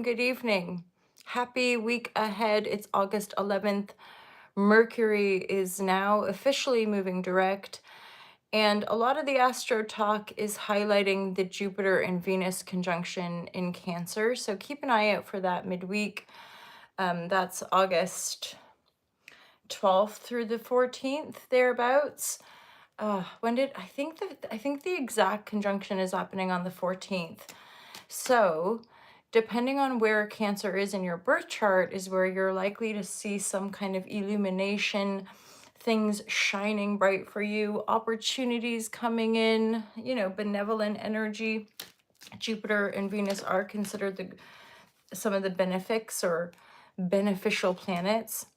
Good evening. Happy week ahead. It's August 11th. Mercury is now officially moving direct, and a lot of the astro talk is highlighting the Jupiter and Venus conjunction in Cancer. So keep an eye out for that midweek. That's August 12th through the 14th, thereabouts. I think the exact conjunction is happening on the 14th. So, depending on where Cancer is in your birth chart, is where you're likely to see some kind of illumination, things shining bright for you, opportunities coming in, benevolent energy. Jupiter and Venus are considered some of the benefics or beneficial planets.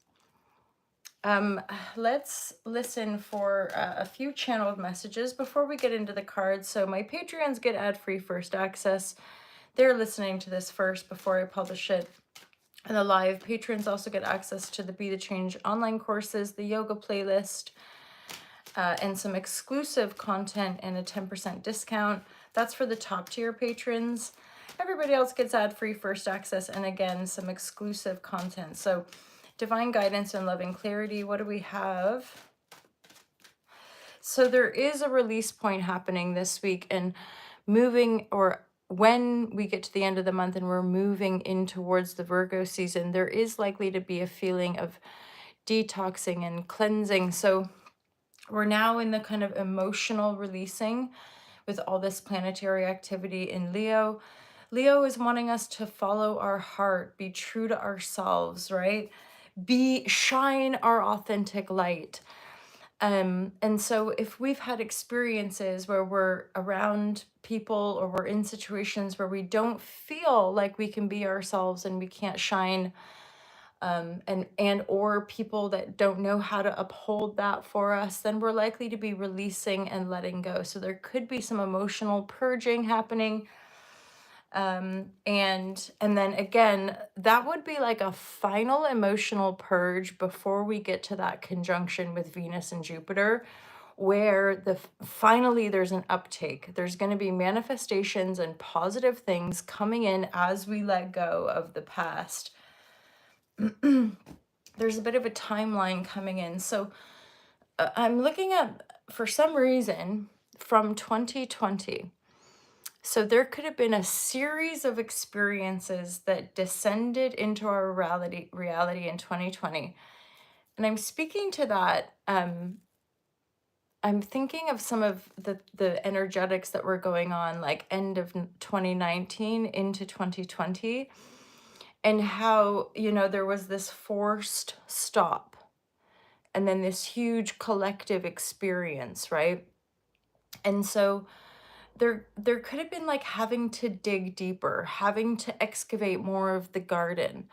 Let's listen for a few channeled messages before we get into the cards. So my Patreons get ad-free first access. They're listening to this first before I publish it. And the live patrons also get access to the Be the Change online courses, the yoga playlist, and some exclusive content and a 10% discount. That's for the top tier patrons. Everybody else gets ad-free first access and again, some exclusive content. So divine guidance and loving clarity. What do we have? So there is a release point happening this week, and moving, or when we get to the end of the month and we're moving in towards the Virgo season, there is likely to be a feeling of detoxing and cleansing. So we're now in the kind of emotional releasing with all this planetary activity in Leo. Leo is wanting us to follow our heart, be true to ourselves, right? Shine our authentic light. And so if we've had experiences where we're around people or we're in situations where we don't feel like we can be ourselves and we can't shine, and or people that don't know how to uphold that for us, then we're likely to be releasing and letting go. So there could be some emotional purging happening. And then again, that would be like a final emotional purge before we get to that conjunction with Venus and Jupiter, where finally there's an uptake. There's going to be manifestations and positive things coming in as we let go of the past. There's a bit of a timeline coming in. So I'm looking at, for some reason, from 2020. So there could have been a series of experiences that descended into our reality in 2020. And I'm speaking to that. I'm thinking of some of the energetics that were going on, like end of 2019 into 2020, and how, there was this forced stop and then this huge collective experience, right? And so there could have been like having to dig deeper, having to excavate more of the garden,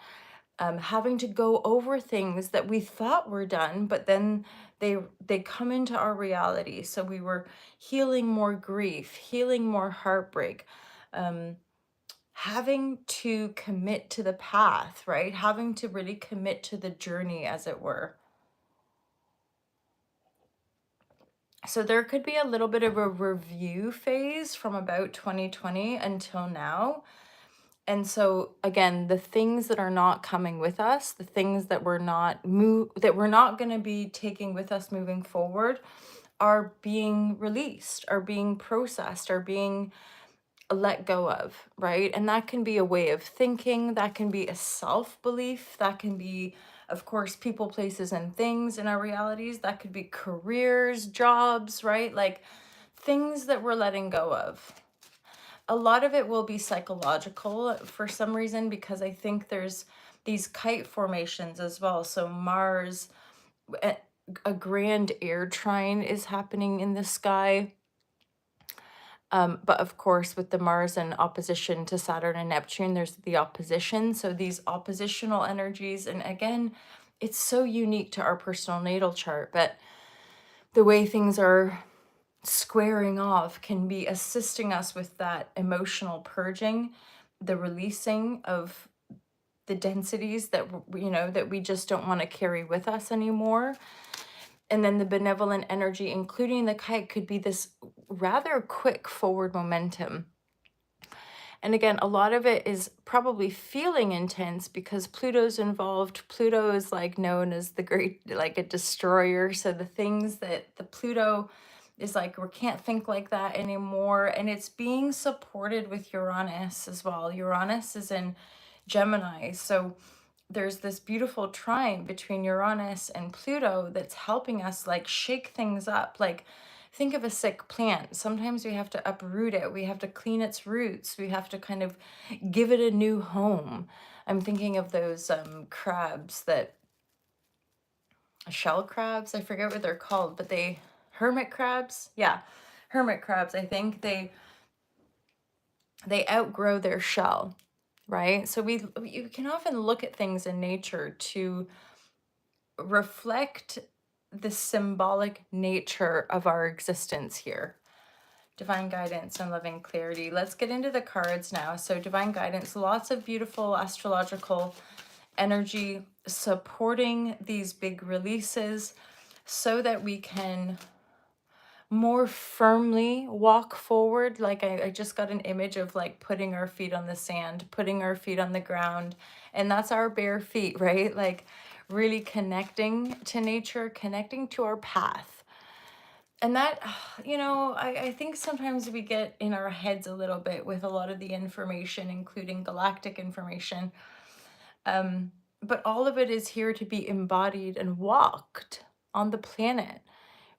having to go over things that we thought were done, but then they come into our reality. So we were healing more grief, healing more heartbreak, having to commit to the path, right? Having to really commit to the journey, as it were. So there could be a little bit of a review phase from about 2020 until now. And so again, the things that are not coming with us, the things that we're not going to be taking with us moving forward, are being released, are being processed, are being let go of, right? And that can be a way of thinking, that can be a self-belief, that can be, of course, people, places, and things in our realities, that could be careers, jobs, right? Like things that we're letting go of. A lot of it will be psychological for some reason, because I think there's these kite formations as well. So Mars, a grand air trine is happening in the sky. But of course, with the Mars in opposition to Saturn and Neptune, there's the opposition. So these oppositional energies, and again, it's so unique to our personal natal chart, but the way things are squaring off can be assisting us with that emotional purging, the releasing of the densities that that we just don't want to carry with us anymore. And then the benevolent energy, including the kite, could be this rather quick forward momentum. And again, a lot of it is probably feeling intense because Pluto's involved. Pluto is like known as the great, like a destroyer. So the things that the Pluto is like, we can't think like that anymore. And it's being supported with Uranus as well. Uranus is in Gemini. So there's this beautiful trine between Uranus and Pluto that's helping us like shake things up. Like, think of a sick plant. Sometimes we have to uproot it. We have to clean its roots. We have to kind of give it a new home. I'm thinking of those crabs that, shell crabs, I forget what they're called, but they, hermit crabs. Yeah, hermit crabs. I think they outgrow their shell, right? So you can often look at things in nature to reflect the symbolic nature of our existence here. Divine guidance and loving clarity. Let's get into the cards now. So divine guidance, lots of beautiful astrological energy supporting these big releases so that we can more firmly walk forward. Like I just got an image of like putting our feet on the sand, putting our feet on the ground, and that's our bare feet, right? Like really connecting to nature, connecting to our path. And that, I think sometimes we get in our heads a little bit with a lot of the information, including galactic information. But all of it is here to be embodied and walked on the planet.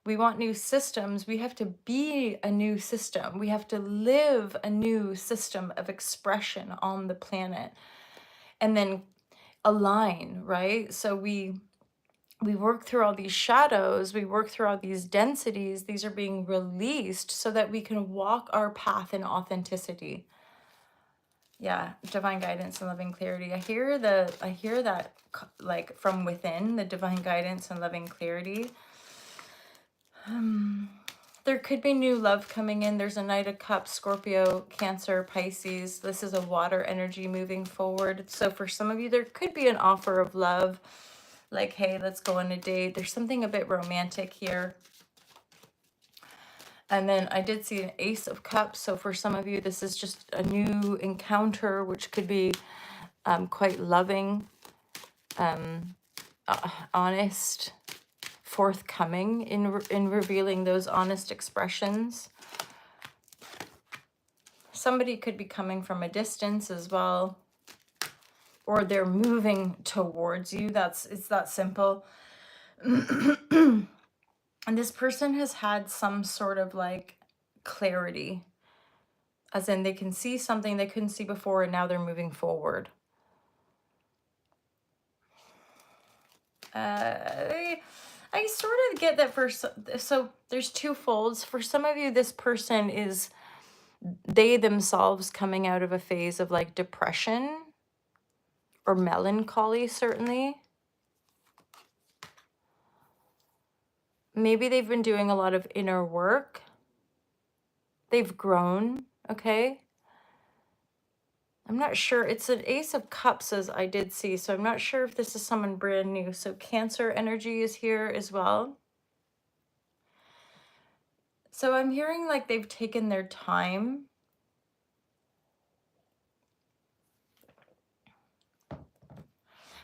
We want new systems. We have to be a new system. We have to live a new system of expression on the planet and then align, right? So we work through all these shadows, we work through all these densities. These are being released so that we can walk our path in authenticity. Yeah, divine guidance and loving clarity. I hear that like from within, the divine guidance and loving clarity. There could be new love coming in. There's a Knight of Cups, Scorpio, Cancer, Pisces. This is a water energy moving forward. So for some of you, there could be an offer of love. Like, hey, let's go on a date. There's something a bit romantic here. And then I did see an Ace of Cups. So for some of you, this is just a new encounter, which could be quite loving, honest, forthcoming in revealing those honest expressions. Somebody could be coming from a distance as well, or they're moving towards you. It's that simple. And this person has had some sort of like clarity, as in they can see something they couldn't see before, and now they're moving forward. I sort of get that so there's two folds. For some of you, this person is they themselves coming out of a phase of like depression or melancholy, certainly. Maybe they've been doing a lot of inner work. They've grown, okay? I'm not sure. It's an Ace of Cups, as I did see, so I'm not sure if this is someone brand new. So Cancer energy is here as well. So I'm hearing like they've taken their time.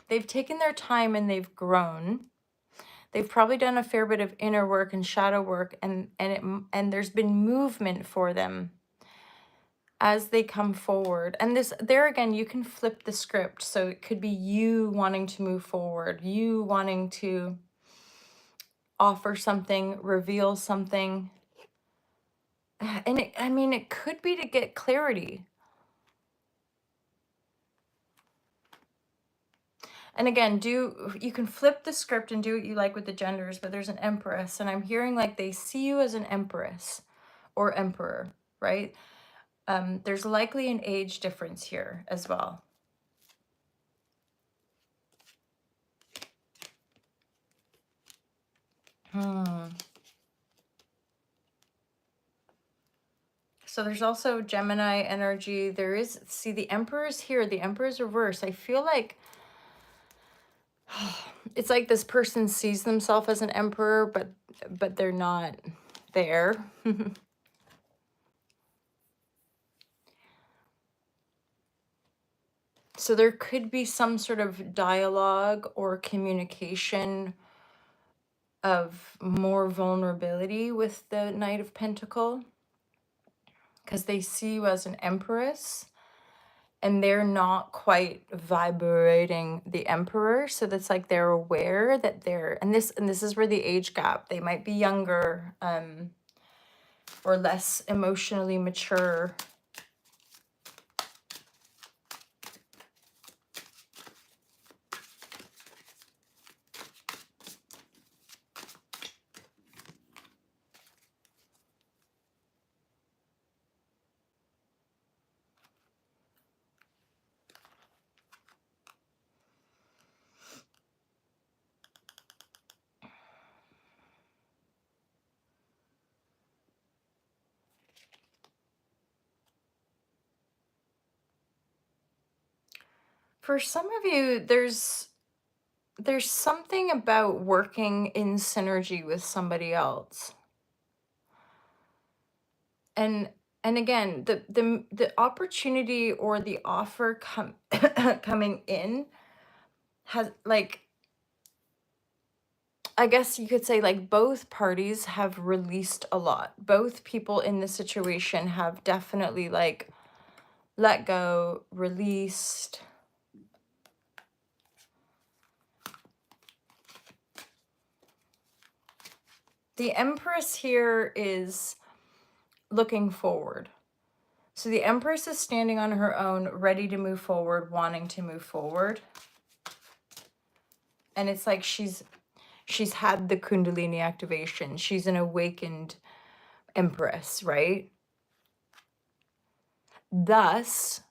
They've taken their time and they've grown. They've probably done a fair bit of inner work and shadow work, and there's been movement for them as they come forward. And there again, you can flip the script. So it could be you wanting to move forward, you wanting to offer something, reveal something. And it could be to get clarity. And again, you can flip the script and do what you like with the genders, but there's an Empress, and I'm hearing like they see you as an Empress or Emperor, right? There's likely an age difference here as well. So there's also Gemini energy. See, the Emperor's here, the Emperor's reverse. I feel like it's like this person sees themselves as an emperor, but they're not there. So there could be some sort of dialogue or communication of more vulnerability with the Knight of Pentacle, because they see you as an empress and they're not quite vibrating the emperor. So that's like they're aware that they're, and this is where the age gap, they might be younger, or less emotionally mature. For some of you, there's something about working in synergy with somebody else. And again, the opportunity or the offer coming in has, like, I guess you could say, like, both parties have released a lot. Both people in the situation have definitely, like, let go, released. The Empress here is looking forward. So the Empress is standing on her own, ready to move forward, wanting to move forward. And it's like she's had the Kundalini activation. She's an awakened Empress, right? Thus,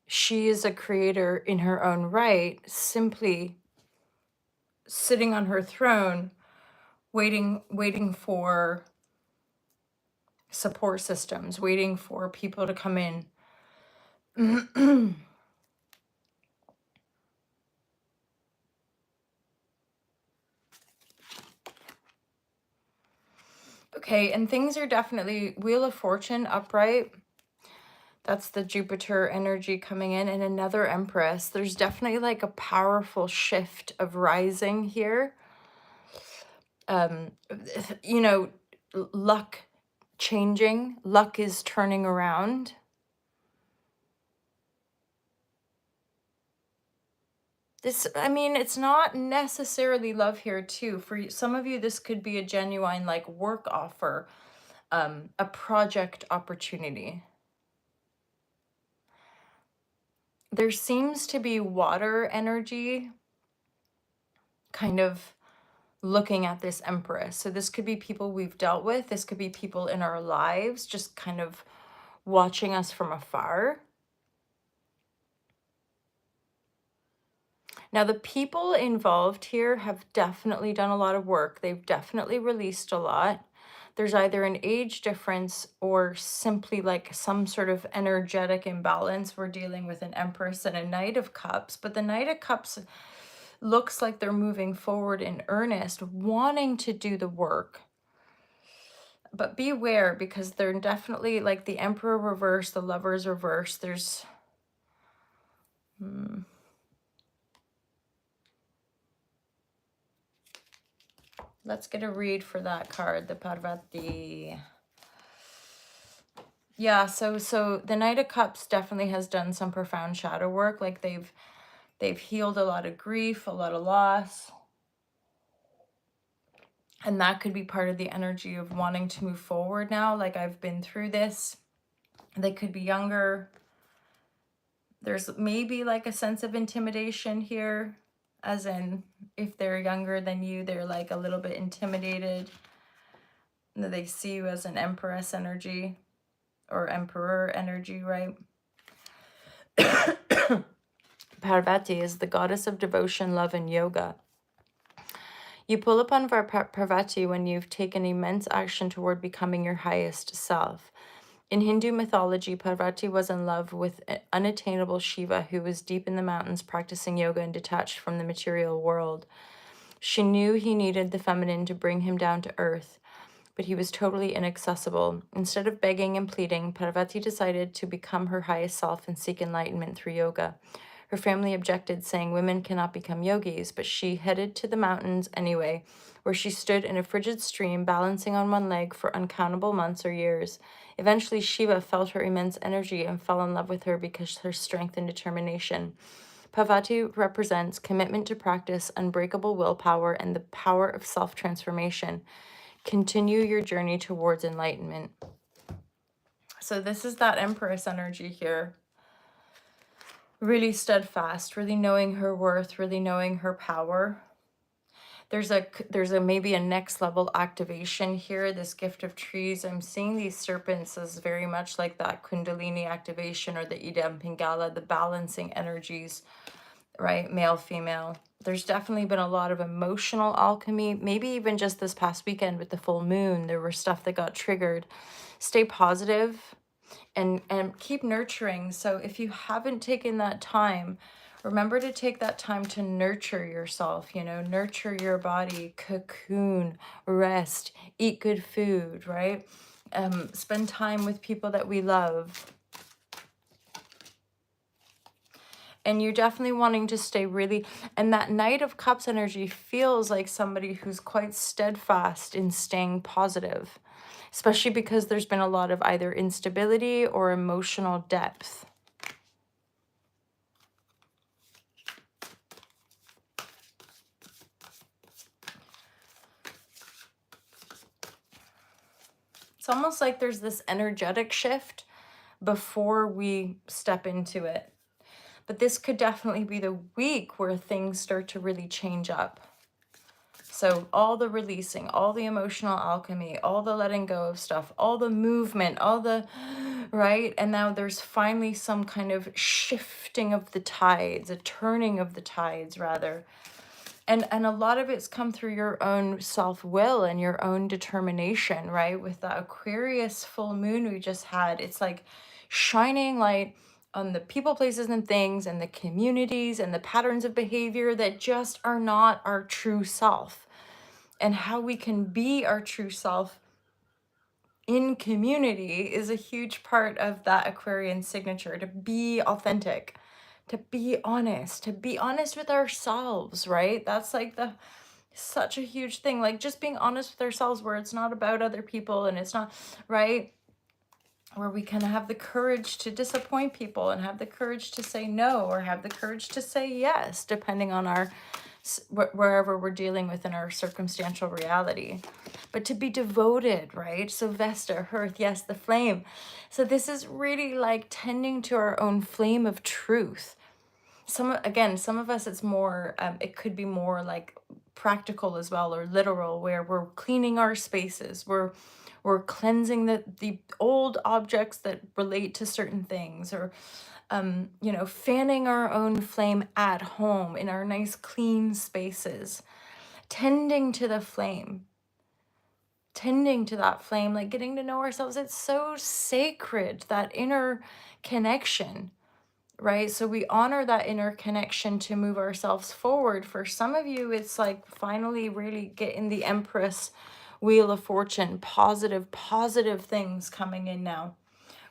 she is a creator in her own right, simply sitting on her throne, waiting for support systems, waiting for people to come in. Okay, and things are definitely Wheel of Fortune upright. That's the Jupiter energy coming in, and another Empress. There's definitely like a powerful shift of rising here. You know, luck changing, luck is turning around. This, I mean, it's not necessarily love here too. For some of you, this could be a genuine like work offer, a project opportunity. There seems to be water energy kind of looking at this Empress. So this could be people we've dealt with. This could be people in our lives just kind of watching us from afar. Now, the people involved here have definitely done a lot of work. They've definitely released a lot. There's either an age difference or simply like some sort of energetic imbalance. We're dealing with an Empress and a Knight of Cups, but the Knight of Cups looks like they're moving forward in earnest, wanting to do the work. But beware, because they're definitely like the Emperor reverse, the Lovers reverse. There's... Let's get a read for that card, the Parvati. Yeah, so the Knight of Cups definitely has done some profound shadow work. Like they've healed a lot of grief, a lot of loss. And that could be part of the energy of wanting to move forward now. Like, I've been through this. They could be younger. There's maybe like a sense of intimidation here, as in if they're younger than you, they're like a little bit intimidated. They see you as an Empress energy or Emperor energy, right? Parvati is the goddess of devotion, love, and yoga. You pull upon Parvati when you've taken immense action toward becoming your highest self. In Hindu mythology, Parvati was in love with unattainable Shiva, who was deep in the mountains practicing yoga and detached from the material world. She knew he needed the feminine to bring him down to earth, but he was totally inaccessible. Instead of begging and pleading, Parvati decided to become her highest self and seek enlightenment through yoga. Her family objected, saying women cannot become yogis, but she headed to the mountains anyway, where she stood in a frigid stream, balancing on one leg for uncountable months or years. Eventually, Shiva felt her immense energy and fell in love with her because of her strength and determination. Parvati represents commitment to practice, unbreakable willpower, and the power of self-transformation. Continue your journey towards enlightenment. So this is that Empress energy here. Really steadfast, really knowing her worth, really knowing her power. There's a maybe a next level activation here, this gift of trees. I'm seeing these serpents as very much like that Kundalini activation or the Ida and Pingala, the balancing energies, right? Male, female. There's definitely been a lot of emotional alchemy, maybe even just this past weekend with the full moon, there were stuff that got triggered. Stay positive and keep nurturing. So if you haven't taken that time, remember to take that time to nurture yourself, you know, nurture your body, cocoon, rest, eat good food, right? Spend time with people that we love. And you're definitely wanting to stay really, and that Knight of Cups energy feels like somebody who's quite steadfast in staying positive, especially because there's been a lot of either instability or emotional depth. It's almost like there's this energetic shift before we step into it. But this could definitely be the week where things start to really change up. So all the releasing, all the emotional alchemy, all the letting go of stuff, all the movement, all the, right? And now there's finally some kind of shifting of the tides, a turning of the tides rather. And a lot of it's come through your own self-will and your own determination, right? With the Aquarius full moon we just had, it's like shining light on the people, places, and things, and the communities and the patterns of behavior that just are not our true self. And how we can be our true self in community is a huge part of that Aquarian signature, to be authentic, to be honest with ourselves, right? That's like such a huge thing, like just being honest with ourselves, where it's not about other people and it's not, right? Where we can have the courage to disappoint people and have the courage to say no, or have the courage to say yes, depending on our wherever we're dealing with in our circumstantial reality. But to be devoted, right? So Vesta, Hearth, yes, the flame. So this is really like tending to our own flame of truth. Some of us, it's more, it could be more like practical as well, or literal, where we're cleaning our spaces, we're cleansing the old objects that relate to certain things, or you know, fanning our own flame at home in our nice clean spaces, tending to the flame, tending to that flame, like getting to know ourselves. It's so sacred, that inner connection, right? So we honor that inner connection to move ourselves forward. For some of you, it's like finally really getting the Empress Wheel of Fortune, positive things coming in now.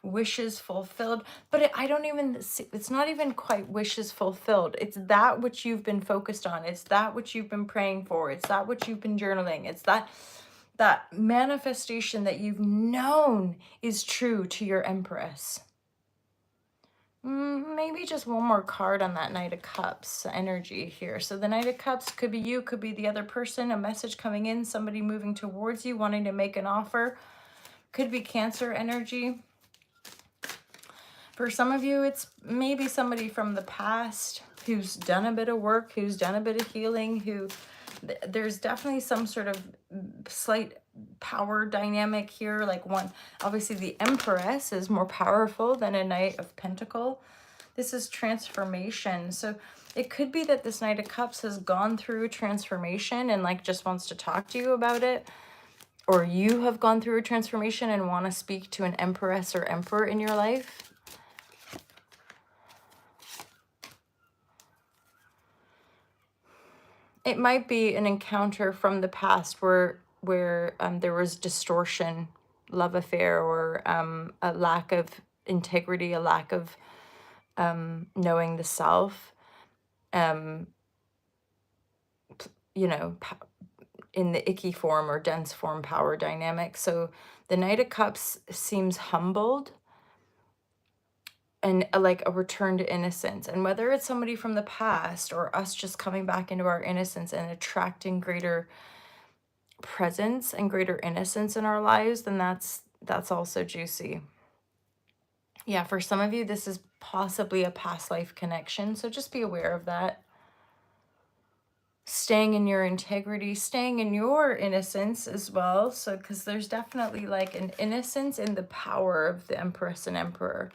Wishes fulfilled. But I don't even see, it's not even quite wishes fulfilled. It's that which you've been focused on. It's that which you've been praying for. It's that which you've been journaling. It's that manifestation that you've known is true to your Empress. Maybe just one more card on that Knight of Cups energy here. So the Knight of Cups could be you, could be the other person, a message coming in, somebody moving towards you, wanting to make an offer. Could be Cancer energy. For some of you, it's maybe somebody from the past who's done a bit of work, who's done a bit of healing, who there's definitely some sort of slight power dynamic here. Like one, obviously the Empress is more powerful than a Knight of Pentacle. This is transformation. So it could be that this Knight of Cups has gone through transformation and like just wants to talk to you about it. Or you have gone through a transformation and want to speak to an Empress or Emperor in your life. It might be an encounter from the past where there was distortion, love affair, or a lack of integrity, a lack of knowing the self, um, you know, in the icky form or dense form power dynamic. So the Knight of Cups seems humbled and like a return to innocence. And whether it's somebody from the past or us just coming back into our innocence and attracting greater presence and greater innocence in our lives, then that's also juicy. Yeah, for some of you, this is possibly a past life connection. So just be aware of that. Staying in your integrity, staying in your innocence as well. So, because there's definitely like an innocence in the power of the Empress and Emperor.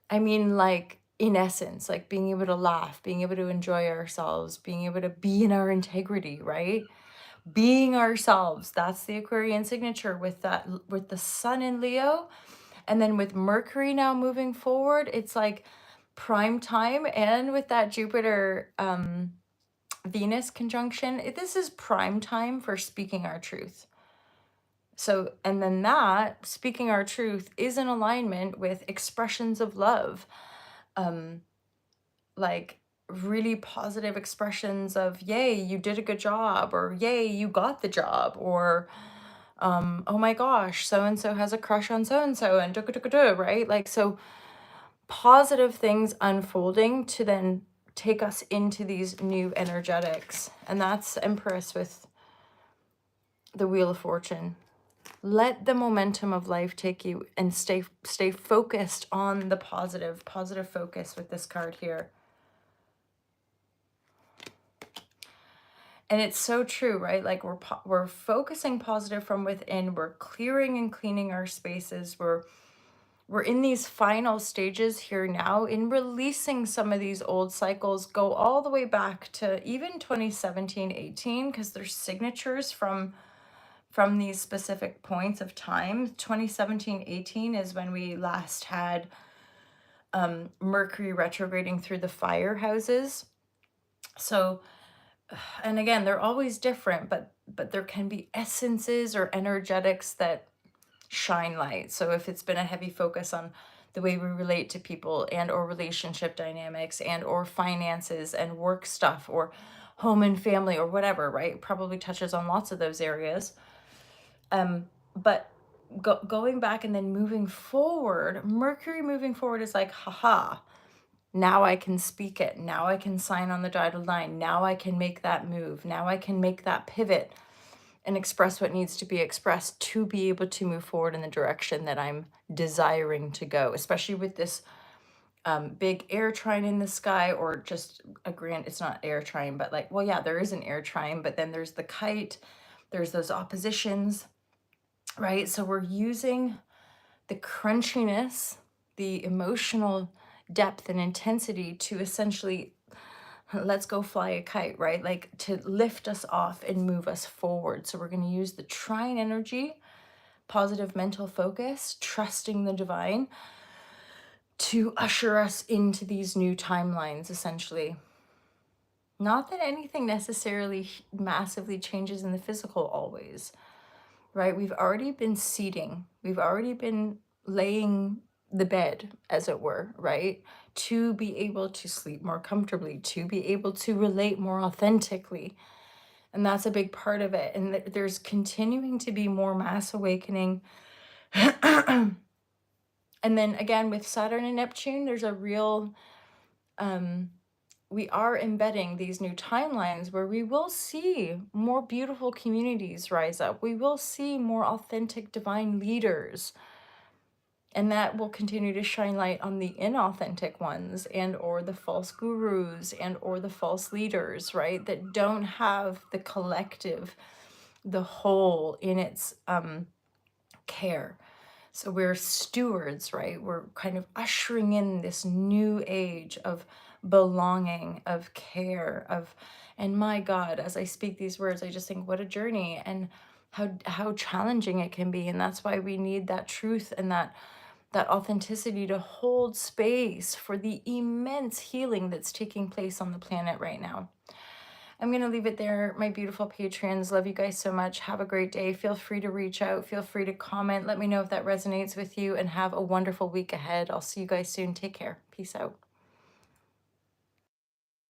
I mean, like in essence, like being able to laugh, being able to enjoy ourselves, being able to be in our integrity, right? Being ourselves. That's the Aquarian signature with that, with the Sun in Leo. And then with Mercury now moving forward, it's like prime time. And with that Jupiter, Venus conjunction, this is prime time for speaking our truth. So, and then that speaking our truth is in alignment with expressions of love, like really positive expressions of, yay, you did a good job, or yay, you got the job, or oh my gosh, so and so has a crush on so and so, and right? Like, so positive things unfolding to then take us into these new energetics. And that's Empress with the Wheel of Fortune. Let the momentum of life take you, and stay focused on the positive focus with this card here. And it's so true, right? Like we're focusing positive from within. We're clearing and cleaning our spaces. We're in these final stages here now in releasing some of these old cycles, go all the way back to even 2017, 18, because there's signatures from these specific points of time. 2017, 18 is when we last had Mercury retrograding through the fire houses. So, and again, they're always different, but there can be essences or energetics that shine light. So if it's been a heavy focus on the way we relate to people and or relationship dynamics and or finances and work stuff or home and family or whatever, right? Probably touches on lots of those areas. But going back and then moving forward, Mercury moving forward is like, haha, now I can speak it. Now I can sign on the dotted line. Now I can make that move. Now I can make that pivot and express what needs to be expressed to be able to move forward in the direction that I'm desiring to go, especially with this big air trine in the sky, or just a grand, it's not air trine, but like, well, yeah, there is an air trine, but then there's the kite, there's those oppositions, right? So we're using the crunchiness, the emotional depth and intensity to essentially, let's go fly a kite, right? Like to lift us off and move us forward. So we're going to use the trine energy, positive mental focus, trusting the divine, to usher us into these new timelines, essentially. Not that anything necessarily massively changes in the physical always, right? We've already been seeding. We've already been laying the bed, as it were, right? To be able to sleep more comfortably, to be able to relate more authentically. And that's a big part of it. And there's continuing to be more mass awakening. And then again, with Saturn and Neptune, there's a real, we are embedding these new timelines where we will see more beautiful communities rise up. We will see more authentic divine leaders. And that will continue to shine light on the inauthentic ones and or the false gurus and or the false leaders, right? That don't have the collective, the whole in its care. So we're stewards, right? We're kind of ushering in this new age of belonging, of care, of, and my God, as I speak these words, I just think what a journey and how challenging it can be. And that's why we need that truth and that authenticity to hold space for the immense healing that's taking place on the planet right now. I'm going to leave it there. My beautiful Patreons, love you guys so much. Have a great day. Feel free to reach out. Feel free to comment. Let me know if that resonates with you, and have a wonderful week ahead. I'll see you guys soon. Take care. Peace out.